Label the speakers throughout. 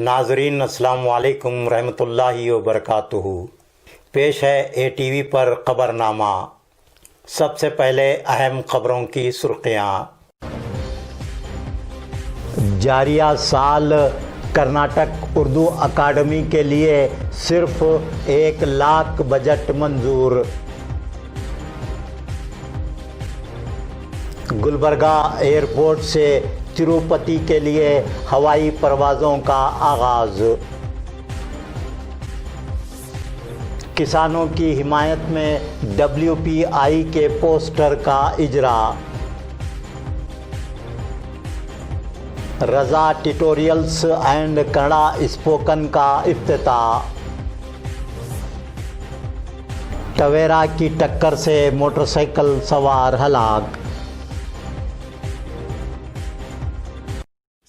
Speaker 1: नाजरीन अस्सलाम वालेकुम रहमतुल्लाहि व बरकातुहू। पेश है ATV पर खबरनामा। सबसे पहले अहम खबरों की सुर्खियाँ। जारिया साल कर्नाटक उर्दू अकादमी के लिए सिर्फ 1 लाख बजट मंजूर। गुलबर्गा एयरपोर्ट से तिरुपति के लिए हवाई परवाज़ों का आगाज़। किसानों की हिमायत में WPI के पोस्टर का इजरा। रज़ा ट्यूटोरियल्स एंड कन्नड़ा स्पोकन का इफ्तिताह। टवेरा की टक्कर से मोटरसाइकिल सवार हलाक।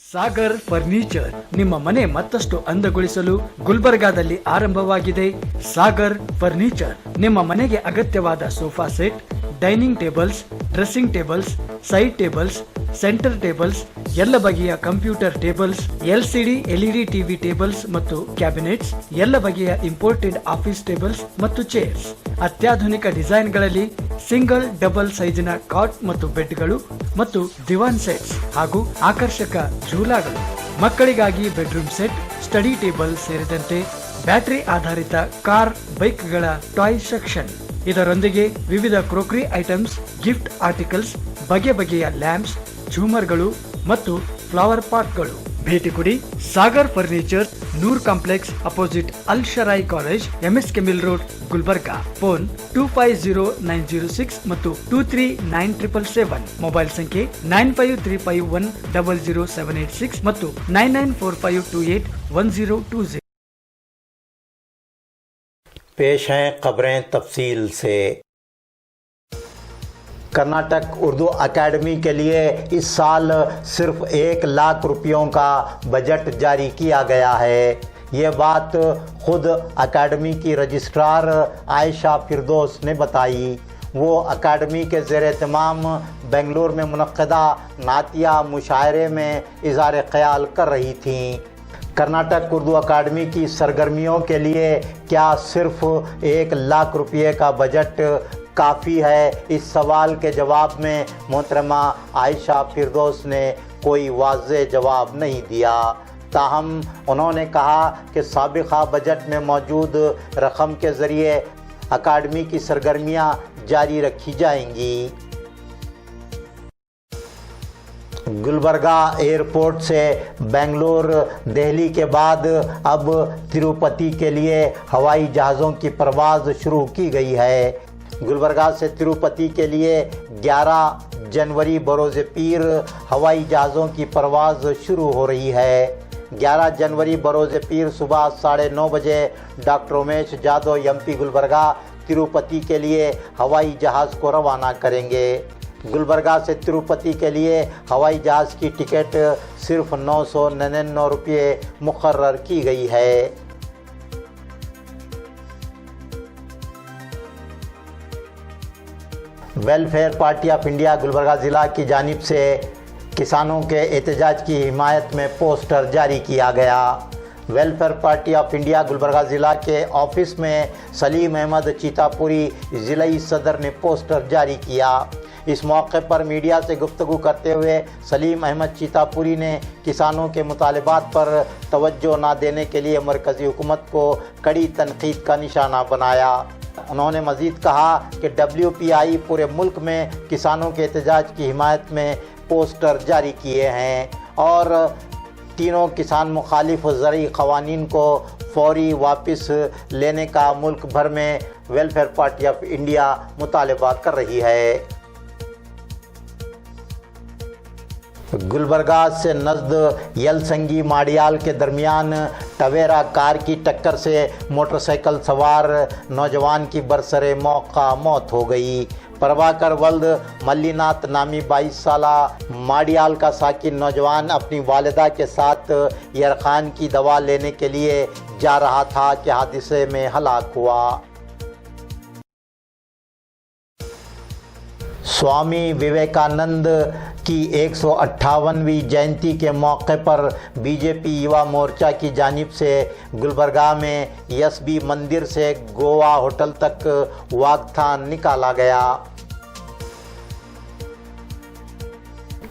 Speaker 2: ಸಾಗರ್ ಫರ್ನಿಚರ್ ನಿಮ್ಮ ಮನೆ ಮತ್ತಷ್ಟು ಅಂದಗೊಳಿಸಲು ಗುಲ್ಬರ್ಗಾದಲ್ಲಿ ಆರಂಭವಾಗಿದೆ. ಸಾಗರ್ ಫರ್ನಿಚರ್ ನಿಮ್ಮ ಮನೆಗೆ ಅಗತ್ಯವಾದ sofa set, dining tables, dressing tables, side tables, centre tables, ಎಲ್ಲ ಬಗೆಯ computer tables, LCD LED TV tables ಮತ್ತು ಕ್ಯಾಬಿನೆಟ್ಸ್, ಎಲ್ಲ ಬಗೆಯ ಇಂಪೋರ್ಟೆಡ್ ಆಫೀಸ್ ಟೇಬಲ್ಸ್ ಮತ್ತು ಚೇರ್ಸ್, ಅತ್ಯಾಧುನಿಕ ಡಿಸೈನ್ಗಳಲ್ಲಿ ಸಿಂಗಲ್ ಡಬಲ್ ಸೈಜಿನ ಕಾಟ್ ಮತ್ತು ಬೆಡ್ಗಳು ಮತ್ತು ದಿವಾನ್ ಸೆಟ್ಸ್ ಹಾಗೂ ಆಕರ್ಷಕ ಝೂಲಾಗಳು, ಮಕ್ಕಳಿಗಾಗಿ ಬೆಡ್ರೂಮ್ ಸೆಟ್, ಸ್ಟಡಿ ಟೇಬಲ್ ಸೇರಿದಂತೆ ಬ್ಯಾಟರಿ ಆಧಾರಿತ ಕಾರ್ ಬೈಕ್ಗಳ ಟಾಯ್ ಸೆಕ್ಷನ್. ಇದರೊಂದಿಗೆ ವಿವಿಧ ಕ್ರೋಕರಿ ಐಟಮ್ಸ್, ಗಿಫ್ಟ್ ಆರ್ಟಿಕಲ್ಸ್, ಬಗೆ ಬಗೆಯ ಲ್ಯಾಂಪ್ಸ್, ಝೂಮರ್ಗಳು ಮತ್ತು ಫ್ಲವರ್ ಪಾಟ್ಗಳು. ಭೇಟಿ ಕೊಡಿ Sagar furniture, Noor complex opposite Al Sharai college, MSK mill road, Gulbarga. Phone 250906 ಮತ್ತು 239777. ಮೊಬೈಲ್ ಸಂಖ್ಯೆ 9535100786 ಮತ್ತು 9945281020.
Speaker 1: पेश हैं खबरें तफसील से। कर्नाटक उर्दू अकादमी के लिए इस साल सिर्फ 1 लाख रुपयों का बजट जारी किया गया है। ये बात खुद अकादमी की रजिस्ट्रार आयशा फिरदौस ने बताई। वो अकादमी के ज़ेर-ए-तमाम बेंगलुरु में मुनक़्क़दा नातिया मुशायरे में इज़हार ख़याल कर रही थीं। कर्नाटक उर्दू अकादमी की सरगर्मियों के लिए क्या सिर्फ 1 लाख रुपये का बजट काफ़ी है? इस सवाल के जवाब में मोहतरमा आयशा फिरदौस ने कोई वाज़ेह जवाब नहीं दिया। ताहम उन्होंने कहा कि साबिक़ा बजट में मौजूद रकम के ज़रिए अकादमी की सरगर्मियाँ जारी रखी जाएंगी। गुलबर्गा एयरपोर्ट से बेंगलुरु, दिल्ली के बाद अब तिरुपति के लिए हवाई जहाज़ों की परवाज़ शुरू की गई है। गुलबर्गा से तिरुपति के लिए 11 जनवरी बरोज़ पीर हवाई जहाज़ों की परवाज़ शुरू हो रही है। 11 जनवरी बरोज़ पीर सुबह 9:30 बजे डॉक्टर उमेश जादव MP गुलबर्गा तिरुपति के लिए हवाई जहाज़ को रवाना करेंगे। गुलबर्गा से तिरुपति के लिए हवाई जहाज़ की टिकट सिर्फ 999 रुपये मुकर्रर की गई है। Welfare party of India Gulbarga ज़िला की जानिब से किसानों के एहतजाज की हिमायत में पोस्टर जारी किया गया। Welfare party of India Gulbarga ज़िला के ऑफिस में सलीम अहमद चीतापुरी ज़िलाई सदर ने पोस्टर जारी किया। इस मौके पर मीडिया से गुफ्तगू करते हुए सलीम अहमद चीतापुरी ने किसानों के मुतालबात पर तवज्जो न देने के लिए मरकज़ी हुकूमत को कड़ी तनकीद का निशाना बनाया। उन्होंने मज़ीद कहा कि WPI पूरे मुल्क में किसानों के एहतजाज की हिमायत में पोस्टर जारी किए हैं और तीनों किसान मुखालिफ ज़रई क़वानीन को फौरी वापस लेने का मुल्क भर में वेलफेयर पार्टी ऑफ इंडिया मुतालबा कर रही है। गुलबर्गा से नज़द यलसंगी माड़ियाल के दरमियान टवेरा कार की टक्कर से मोटरसाइकिल सवार नौजवान की बरसरे मौका मौत हो गई। प्रभाकर वल्द मल्लीनाथ नामी 22 साला माड़ियाल का साकिन नौजवान अपनी वालिदा के साथ यरखान की दवा लेने के लिए जा रहा था कि हादसे में हलाक हुआ। स्वामी विवेकानंद की 158वीं जयंती के मौके पर बीजेपी युवा मोर्चा की जानिब से गुलबर्गा में एसबी मंदिर से गोवा होटल तक वॉकथॉन निकाला गया।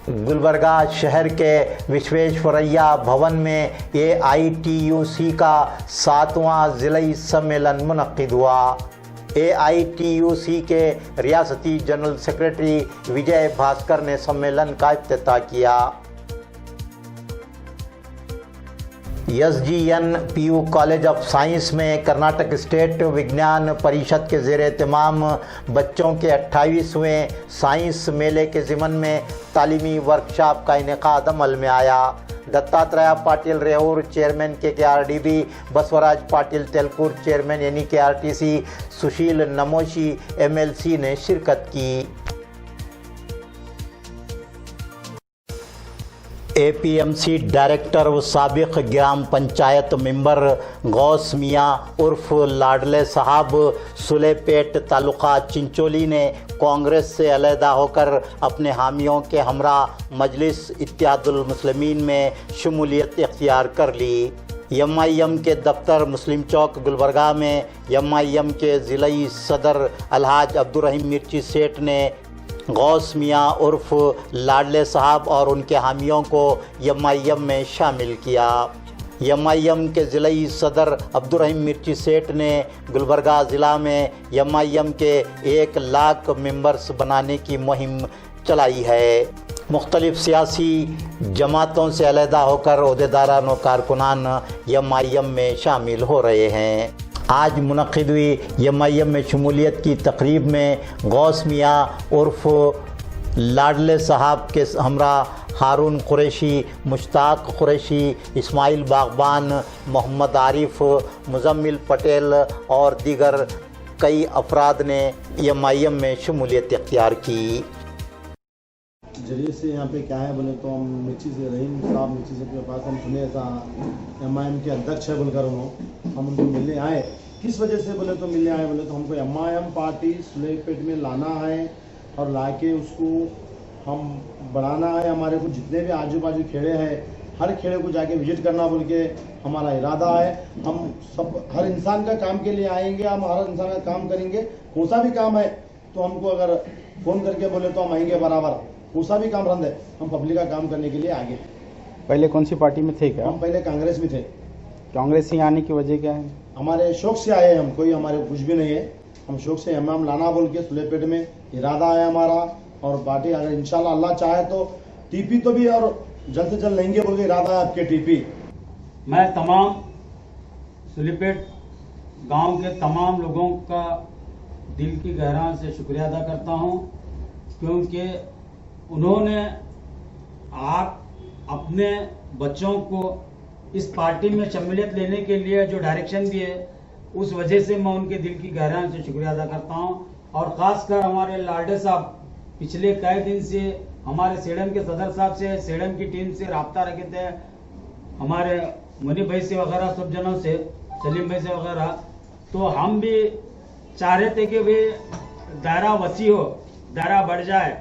Speaker 1: गुलबर्गा शहर के विश्वेश्वरैया भवन में AITUC का 7वां ज़िलाई सम्मेलन मुनक्किद हुआ। AITUC के रियासती जनरल सेक्रेटरी विजय भास्कर ने सम्मेलन का इफ्तिताह किया। SGN PU college of science में कर्नाटक स्टेट विज्ञान परिषद के ज़ेर एहतमाम बच्चों के 28वें साइंस मेले के ज़िमन में तालीमी वर्कशॉप का इनेकाद अमल में आया। Dattatreya Patil Rehur chairman KKRDB, Basavaraj Patil Telkur chairman NKRTC, Sushil Namoshi MLC ने शिरकत की। APMC डायरेक्टर व साबिक ग्राम पंचायत मेंबर गौस मियाँ उर्फ लाडले साहब सुलेपेट तालुका चिंचोली ने कांग्रेस से अलहदा होकर अपने हामियों के हमरा मजलिस इत्तेहादुल मुस्लिमीन में शमूलियत इख्तियार कर ली। MIM के दफ्तर मुस्लिम चौक गुलबर्गा में MIM के ज़िलाई सदर अलहाज अब्दुर्रहीम मिर्ची सेठ ने गौस मियाँ उर्फ लाडले साहब और उनके हामियों को MIM में शामिल किया। MIM के ज़िलाई सदर अब्दुर्रहीम मिर्ची सेठ ने गुलबर्गा ज़िला में MIM के 1 लाख मेंबर्स बनाने की मुहिम चलाई है। मुख्तलिफ सियासी जमातों से अलहदा होकर ओहदेदारान व कारकुनान MIM में शामिल हो रहे हैं। आज मुनक़िद हुई MIM में शमूलियत की तकरीब में गौस मियाँ उर्फ लाडले साहब के हमरा हारून कुरैशी, मुश्ताक कुरैशी, इस्माइल बागबान, मोहम्मद आरिफ, मुजम्मिल पटेल और दीगर कई अफराद ने MIM में शमूलियत इख्तियार की।
Speaker 3: जरिए से यहाँ पे क्या है बोले तो हम मिर्ची से रहीम साहब मिर्ची से के पास हम सुने ऐसा MIM के अध्यक्ष है बोलकर उन्होंने हम उनको मिलने आए। किस वजह से बोले तो मिलने आए बोले तो हमको MIM पार्टी सुलेपेट में लाना है और लाके उसको हम बढ़ाना है। हमारे को जितने भी आजू बाजू खेड़े हैं हर खेड़े को जाके विजिट करना बोल के हमारा इरादा है। हम सब हर इंसान का काम के लिए आएंगे, हम हर इंसान का काम करेंगे। कौन सा भी काम है तो हमको अगर फ़ोन करके बोले तो हम आएंगे बराबर। कौन सा भी काम रंद है हम पब्लिक का काम करने के लिए आगे।
Speaker 4: पहले कौन सी पार्टी में थे क्या?
Speaker 3: हम पहले कांग्रेस में थे।
Speaker 4: कांग्रेस ही आने की वजह क्या है?
Speaker 3: हमारे शौक से आए हम, कोई हमारे कुछ भी नहीं है। हम शौक से MIM लाना बोल के सुलेपेट में इरादा है हमारा। और पार्टी अगर इंशाल्लाह अल्लाह चाहे तो TP तो भी और जल्द से जल्द लेंगे बोल के इरादा है आपके TP।
Speaker 5: मैं तमाम सुलेपेट गांव के तमाम लोगों का दिल की गहराई से शुक्रिया अदा करता हूं, क्योंकि उन्होंने आप अपने बच्चों को इस पार्टी में शमूलियत लेने के लिए जो डायरेक्शन दिए, उस वजह से मैं उनके दिल की गहराई से शुक्रिया अदा करता हूं। और ख़ासकर हमारे लाडले साहब पिछले कई दिन से हमारे सेडम के सदर साहब से, सेडम की टीम से रब्ता रखे थे, हमारे मुनीब भाई से वगैरह सब जनों से, सलीम भाई से वगैरह। तो हम भी चाह रहे थे कि भाई दायरा वसी हो, दायरा बढ़ जाए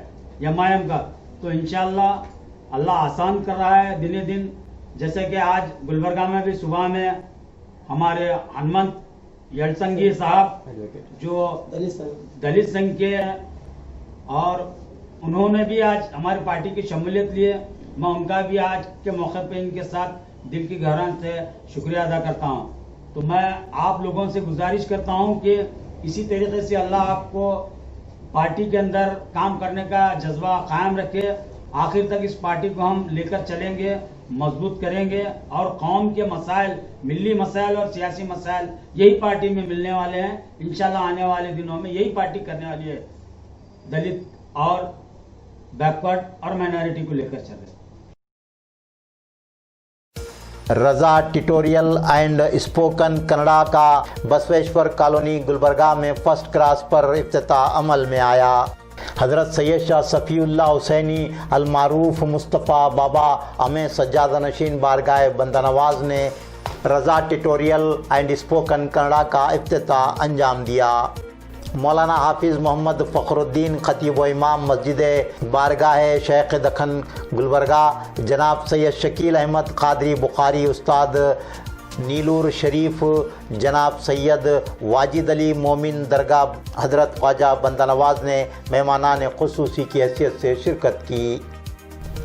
Speaker 5: MIM का। तो इंशाल्लाह अल्लाह आसान कर रहा है दिने दिन। जैसे कि आज गुलबर्गा में भी सुबह में हमारे हनुमंत यलसंगी साहब जो दलित संघ के हैं और उन्होंने भी आज हमारी पार्टी की शमूलियत ली है। मैं उनका भी आज के मौके पे इनके साथ दिल की गहराई से शुक्रिया अदा करता हूं। तो मैं आप लोगों से गुजारिश करता हूं कि इसी तरीके से अल्लाह आपको पार्टी के अंदर काम करने का जज्बा कायम रखे। आखिर तक इस पार्टी को हम लेकर चलेंगे, मजबूत करेंगे और कौम के मसाइल, मिली मसाइल और सियासी मसाइल यही पार्टी में मिलने वाले हैं। इंशाल्लाह आने वाले दिनों में यही पार्टी करने वाली है, दलित और बैकवर्ड और माइनॉरिटी को लेकर चले।
Speaker 1: रजा ट्यूटोरियल एंड स्पोकन कन्नड़ा का बसवेश्वर कॉलोनी गुलबर्गा में फर्स्ट क्लास पर इफ्तिताह अमल में आया। हज़रत सैयद शाह सफ़ीउल्लाह हुसैनी अलमारूफ मुस्तफ़ा बाबा अमे सज्जादा नशीन बारगाह बंदा नवाज ने रजा ट्यूटोरियल एंड स्पोकन कन्नड़ा का इफ्तिताह अंजाम दिया। मौलाना हाफिज़ मोहम्मद फ़खरुद्दीन खतीब व इमाम मस्जिद बारगाह शेख दखन गुलबर्गा, जनाब सैयद शकील अहमद क़ादरी बुखारी, उस्ताद नीलूर शरीफ, जनाब सैयद वाजिद अली मोमिन दरगाह हज़रत ख्वाजा बंदा नवाज़ ने मेहमानान ख़ुसूसी की हैसियत से शिरकत की।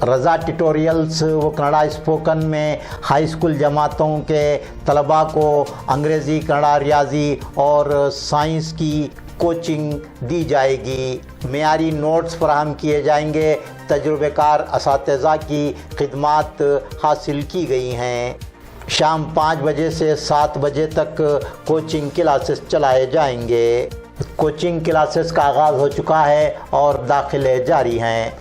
Speaker 1: रज़ा ट्यूटोरियल्स व कन्नड़ा स्पोकन में हाई स्कूल जमातों के तलबा को अंग्रेज़ी, कन्नड़ा, रियाजी और साइंस की कोचिंग दी जाएगी। मेयारी नोट्स फराहम किए जाएंगे। तजुर्बेकार असातिज़ा की खिदमात हासिल की गई हैं। शाम 5 बजे से 7 बजे तक कोचिंग क्लासेस चलाए जाएंगे। कोचिंग क्लासेस का आगाज़ हो चुका है और दाखिले जारी हैं।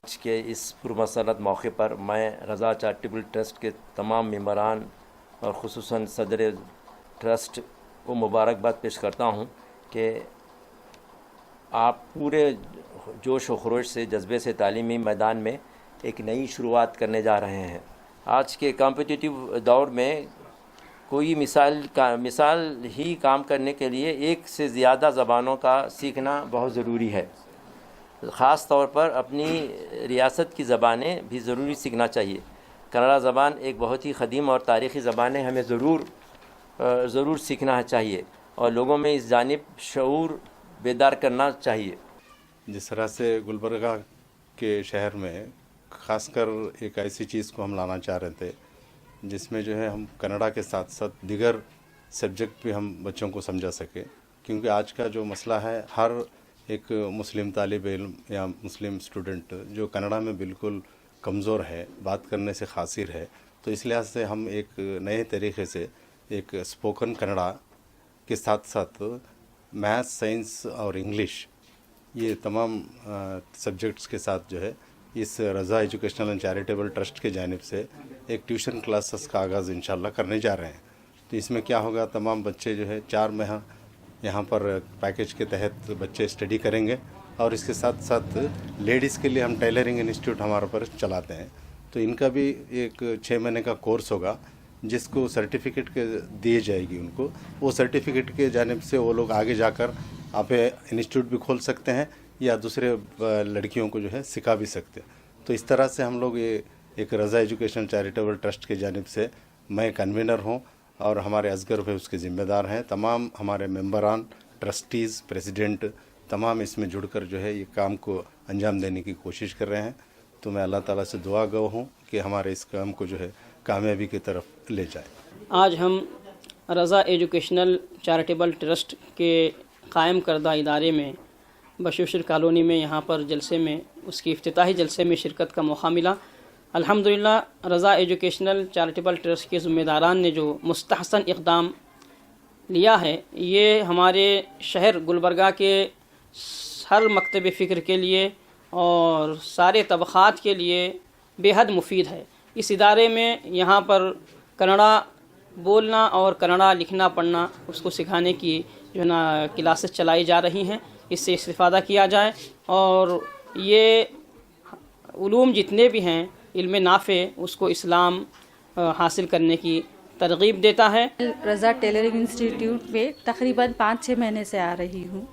Speaker 6: आज के इस पुरमसरत मौके पर मैं रज़ा चैरिटेबल ट्रस्ट के तमाम मेंबरान और ख़ुसूसन सदर ट्रस्ट को मुबारकबाद पेश करता हूं कि आप पूरे जोश व खरोश से, जज्बे से तालीमी मैदान में एक नई शुरुआत करने जा रहे हैं। आज के कॉम्पिटिटिव दौर में कोई मिसाल ही काम करने के लिए एक से ज़्यादा ज़बानों का सीखना बहुत ज़रूरी है। ख़ास तौर पर अपनी रियासत की ज़बानें भी ज़रूरी सीखना चाहिए। कन्नड़ा ज़बान एक बहुत ही क़दीम और तारीख़ी ज़बान है, हमें ज़रूर सीखना चाहिए और लोगों में इस जानिब शऊर बेदार करना चाहिए।
Speaker 7: जिस तरह से गुलबर्गा के शहर में ख़ासकर एक ऐसी चीज़ को हम लाना चाह रहे थे जिसमें जो है हम कन्नड़ा के साथ साथ दीगर सब्जेक्ट भी हम बच्चों को समझा सके, क्योंकि आज का जो मसला है, हर एक मुस्लिम तालिब इल्म या मुस्लिम स्टूडेंट जो कन्नड़ा में बिल्कुल कमज़ोर है, बात करने से ख़ासिर है, तो इस लिहाज से हम एक नए तरीक़े से एक स्पोकन कन्नड़ा के साथ साथ मैथ्स, साइंस और इंग्लिश, ये तमाम सब्जेक्ट्स के साथ जो है इस रज़ा एजुकेशनल एंड चैरिटेबल ट्रस्ट के जानिब से एक ट्यूशन क्लासेस का आगाज़ इंशाल्लाह करने जा रहे हैं। तो इसमें क्या होगा, तमाम बच्चे जो है 4 माह यहाँ पर पैकेज के तहत बच्चे स्टडी करेंगे और इसके साथ साथ लेडीज़ के लिए हम टेलरिंग इंस्टीट्यूट हमारे पर चलाते हैं, तो इनका भी एक 6 महीने का कोर्स होगा जिसको सर्टिफिकेट के दिए जाएगी उनको। वो सर्टिफिकेट के जानिब से वो लोग आगे जाकर आप इंस्टीट्यूट भी खोल सकते हैं या दूसरे लड़कियों को जो है सिखा भी सकते हैं। तो इस तरह से हम लोग ये एक रज़ा एजुकेशन चैरिटेबल ट्रस्ट के जानिब से मैं कन्वीनर हूँ और हमारे असगर भाई उसके ज़िम्मेदार हैं। तमाम हमारे मेंबरान, ट्रस्टीज़, प्रेसिडेंट तमाम इसमें जुड़कर जो है ये काम को अंजाम देने की कोशिश कर रहे हैं। तो मैं अल्लाह ताला से दुआ गो हूँ कि हमारे इस काम को जो है कामयाबी की तरफ ले जाए।
Speaker 8: आज हम रज़ा एजुकेशनल चैरिटेबल ट्रस्ट के कायम करदा इदारे में बशूशर कॉलोनी में यहाँ पर जलसे में उसकी इफ्तिताही जलसे में शिरकत का मौका मिला। अल्हम्दुलिल्लाह रज़ा एजुकेशनल चैरिटेबल ट्रस्ट के ज़िम्मेदारान ने जो मुस्तहसन इक़दाम लिया है, ये हमारे शहर गुलबर्गा के हर मकतब फ़िक्र के लिए और सारे तबक़ात के लिए बेहद मुफीद है। इस इदारे में यहाँ पर कन्नड़ा बोलना और कन्नड़ा लिखना पढ़ना उसको सिखाने की जो ना क्लासेस चलाई जा रही हैं, इससे इस्तिफ़ादा किया जाए और ये उलूम जितने भी हैं इल्म नाफ़े उसको इस्लाम हासिल करने की तरगीब देता है।
Speaker 9: रज़ा टेलरिंग इंस्टीट्यूट में तकरीबन 5-6 महीने से आ रही हूँ।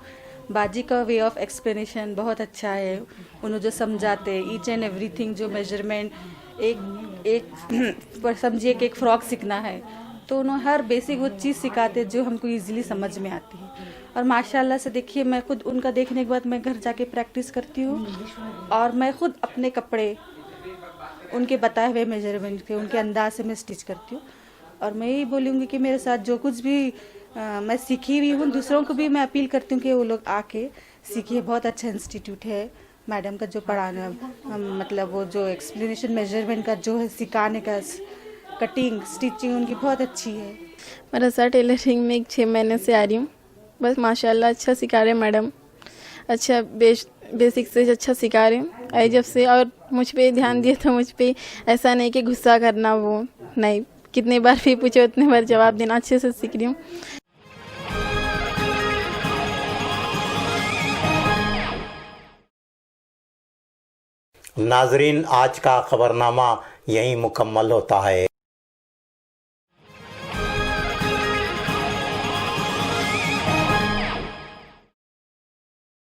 Speaker 9: बाजी का वे ऑफ एक्सप्लेनेशन बहुत अच्छा है। उन्होंने जो समझाते ईच एंड एवरीथिंग, जो मेजरमेंट एक समझिए कि एक फ़्रॉक सीखना है तो उन्होंने हर बेसिक वो चीज़ सिखाते जो हमको इजीली समझ में आती है। और माशाल्लाह से देखिए, मैं खुद उनका देखने के बाद मैं घर जाके प्रैक्टिस करती हूँ और मैं खुद अपने कपड़े उनके बताए हुए मेजरमेंट के उनके अंदाज से मैं स्टिच करती हूँ। और मैं यही बोलूँगी कि मेरे साथ जो कुछ भी मैं सीखी हुई हूँ, दूसरों को भी मैं अपील करती हूँ कि वो लोग आके सीखिए। बहुत अच्छा इंस्टीट्यूट है। मैडम का जो पढ़ाना मतलब वो जो एक्सप्लेनेशन मेजरमेंट का जो है सिखाने का, कटिंग स्टिचिंग उनकी बहुत अच्छी है।
Speaker 10: मैं रज़ा टेलरिंग में 6 महीने से आ रही हूँ। बस माशाल्लाह अच्छा सिखा रहे मैडम, अच्छा बेसिक से अच्छा सिखा रहे आई जब से। और मुझ पे ध्यान दिए तो मुझ पे ऐसा नहीं कि गुस्सा करना, वो नहीं, कितने बार भी पूछो उतने बार जवाब देना, अच्छे से सीख रही हूँ।
Speaker 1: नाजरीन, आज का खबरनामा यहीं मुकम्मल होता है।